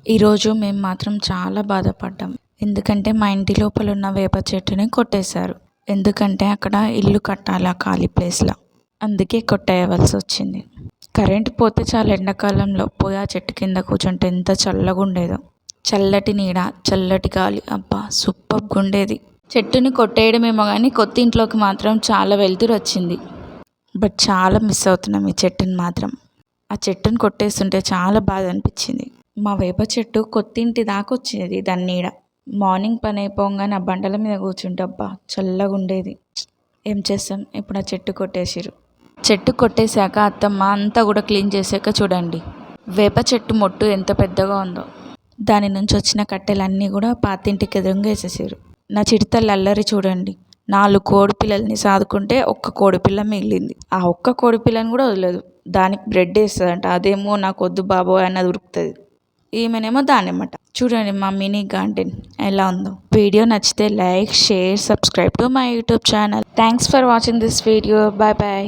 ఈరోజు మేము మాత్రం చాలా బాధపడ్డాం. ఎందుకంటే మా ఇంటి లోపల ఉన్న వేప చెట్టుని కొట్టేశారు. ఎందుకంటే అక్కడ ఇల్లు కట్టాలి ఆ ఖాళీ ప్లేస్లో, అందుకే కొట్టేయవలసి వచ్చింది. కరెంట్ పోతే చాలా ఎండాకాలంలో పోయి ఆ చెట్టు కింద కూర్చుంటే ఎంత చల్లగా ఉండేదో. చల్లటి నీడ, చల్లటి గాలి, అబ్బా సూపర్గా ఉండేది. చెట్టుని కొట్టేయడమేమో కానీ కొత్త ఇంట్లోకి మాత్రం చాలా వెలుతురు వచ్చింది. బట్ చాలా మిస్ అవుతున్నాం ఈ చెట్టుని మాత్రం. ఆ చెట్టుని కొట్టేస్తుంటే చాలా బాధ అనిపించింది. మా వేప చెట్టు కొత్తింటి దాకా వచ్చేది దాని నీడ. మార్నింగ్ పని అయిపోగానే ఆ బండల మీద కూర్చుంటే అబ్బా చల్లగా ఉండేది. ఏం చేస్తాం, ఇప్పుడు ఆ చెట్టు కొట్టేసిరు. చెట్టు కొట్టేశాక అత్తమ్మ అంతా కూడా క్లీన్ చేశాక చూడండి వేప చెట్టు మొట్టు ఎంత పెద్దగా ఉందో. దాని నుంచి వచ్చిన కట్టెలన్నీ కూడా పాతింటికి ఎదురుగా వేసేసారు. నా చిడతల అల్లరి చూడండి, 4 కోడి పిల్లల్ని సాదుకుంటే ఒక్క కోడిపిల్ల మిగిలింది. ఆ ఒక్క కోడిపిల్లని కూడా వదలదు. దానికి బ్రెడ్ వేస్తుందంట, అదేమో నాకు వద్దు బాబోయ్ అన్నది ఉరుకుతుంది. ఈమెనేమో దాన్నమాట. చూడండి మా మినీ గార్డెన్ ఎలా ఉందో. వీడియో నచ్చితే like, share, subscribe to my YouTube channel. Thanks for watching this video. Bye bye.